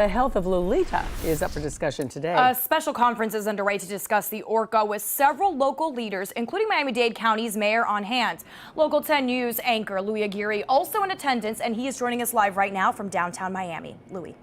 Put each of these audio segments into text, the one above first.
The health of Lolita is up for discussion today. A special conference is underway to discuss the orca with several local leaders, including Miami-Dade County's mayor on hand. Local 10 News anchor Louis Aguirre also in attendance, and he is joining us live right now from downtown Miami. Louis.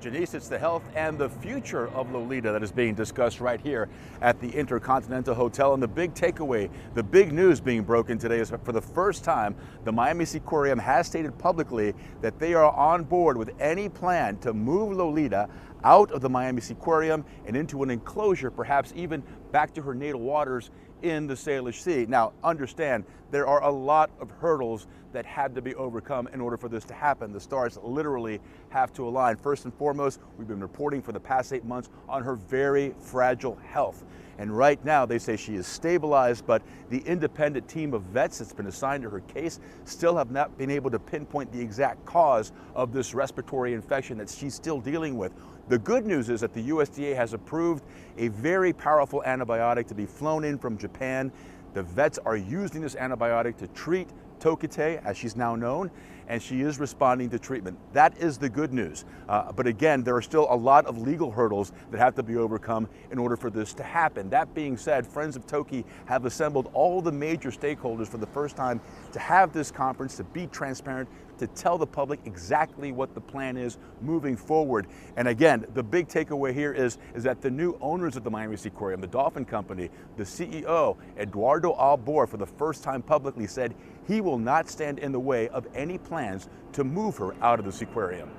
Janice, it's the health and the future of Lolita that is being discussed right here at the Intercontinental Hotel. And the big takeaway, the big news being broken today is for the first time, the Miami Seaquarium has stated publicly that they are on board with any plan to move Lolita out of the Miami Seaquarium and into an enclosure, perhaps even back to her natal waters in the Salish Sea. Now, understand, there are a lot of hurdles that had to be overcome in order for this to happen. The stars literally have to align. First and foremost, we've been reporting for the past 8 months on her very fragile health. And right now, they say she is stabilized, but the independent team of vets that's been assigned to her case still have not been able to pinpoint the exact cause of this respiratory infection that she's still dealing with. The good news is that the USDA has approved a very powerful antibiotic to be flown in from Japan. The vets are using this antibiotic to treat Tokitae, as she's now known, and she is responding to treatment. That is the good news. But again, there are still a lot of legal hurdles that have to be overcome in order for this to happen. That being said, Friends of Toki have assembled all the major stakeholders for the first time to have this conference, to be transparent, to tell the public exactly what the plan is moving forward. And again, the big takeaway here is that the new owners of the Miami Seaquarium, the Dolphin Company, the CEO, Eduardo Albor, for the first time publicly said he will not stand in the way of any plans to move her out of the Seaquarium.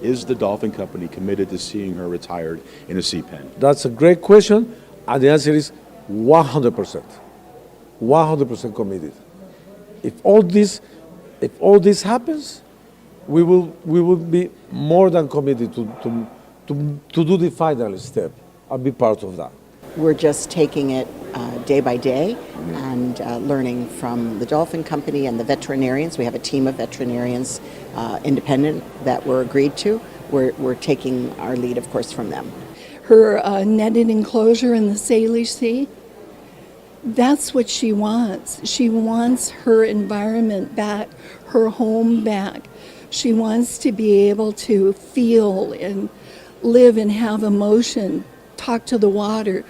Is the Dolphin Company committed to seeing her retired in a sea pen? That's a great question, and the answer is 100%. 100% committed. If all this happens, we will be more than committed to do the final step. I'll be part of that. We're just taking it day by day and learning from the Dolphin Company and the veterinarians. We have a team of veterinarians, independent, that were agreed to. We're taking our lead, of course, from them. Her netted enclosure in the Salish Sea, that's what she wants. She wants her environment back, her home back. She wants to be able to feel and live and have emotion, talk to the water.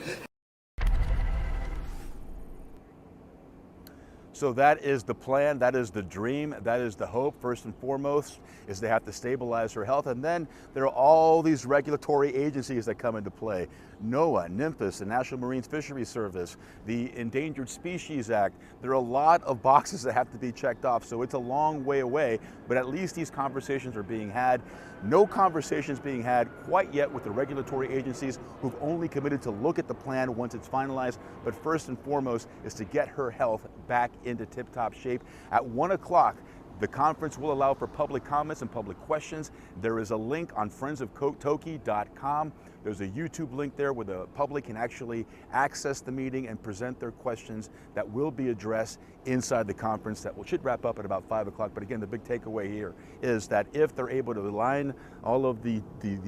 So that is the plan, that is the dream, that is the hope. First and foremost is they have to stabilize her health, and then there are all these regulatory agencies that come into play. NOAA, NMFIS, the National Marine Fisheries Service, the Endangered Species Act. There are a lot of boxes that have to be checked off, so it's a long way away, but at least these conversations are being had. No conversations being had quite yet with the regulatory agencies who've only committed to look at the plan once it's finalized, but first and foremost is to get her health back into tip-top shape. At 1 o'clock, the conference will allow for public comments and public questions. There is a link on friendsoftoki.com. There's a YouTube link there where the public can actually access the meeting and present their questions that will be addressed inside the conference that should wrap up at about 5 o'clock. But again, the big takeaway here is that if they're able to align all of the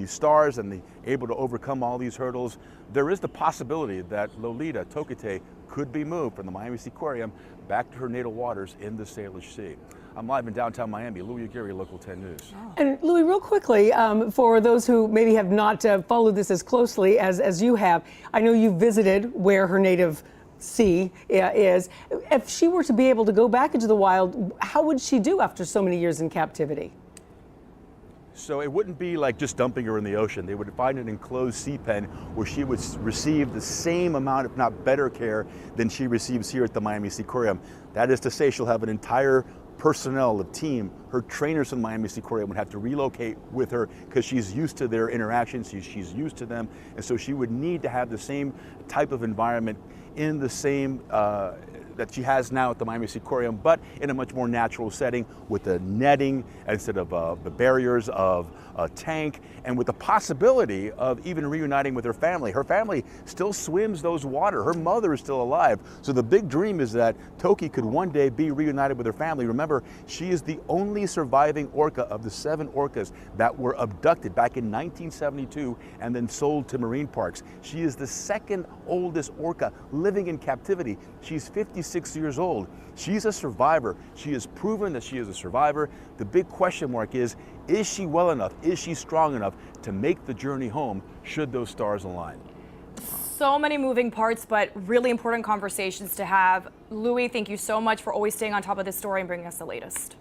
stars and able to overcome all these hurdles, there is the possibility that Lolita, Tokitae, could be moved from the Miami Seaquarium back to her natal waters in the Salish Sea. I'm live in downtown Miami. Louis Aguirre, Local 10 News. Oh. And Louis, real quickly, for those who maybe have not followed this as closely as you have, I know you visited where her native sea is. If she were to be able to go back into the wild, how would she do after so many years in captivity? So it wouldn't be like just dumping her in the ocean. They would find an enclosed sea pen where she would receive the same amount, if not better care than she receives here at the Miami Seaquarium. That is to say, she'll have an entire personnel, a team. Her trainers in Miami Seaquarium would have to relocate with her because she's used to their interactions, she's used to them, and so she would need to have the same type of environment in the same that she has now at the Miami Seaquarium, but in a much more natural setting with the netting instead of the barriers of a tank, and with the possibility of even reuniting with her family. Her family still swims those water. Her mother is still alive. So the big dream is that Toki could one day be reunited with her family. Remember, she is the only surviving orca of the 7 orcas that were abducted back in 1972 and then sold to marine parks. She is the second oldest orca living in captivity. She's 56 26 years old. She's a survivor. She has proven that she is a survivor. The big question mark is she well enough? Is she strong enough to make the journey home should those stars align? So many moving parts, but really important conversations to have. Louis, thank you so much for always staying on top of this story and bringing us the latest.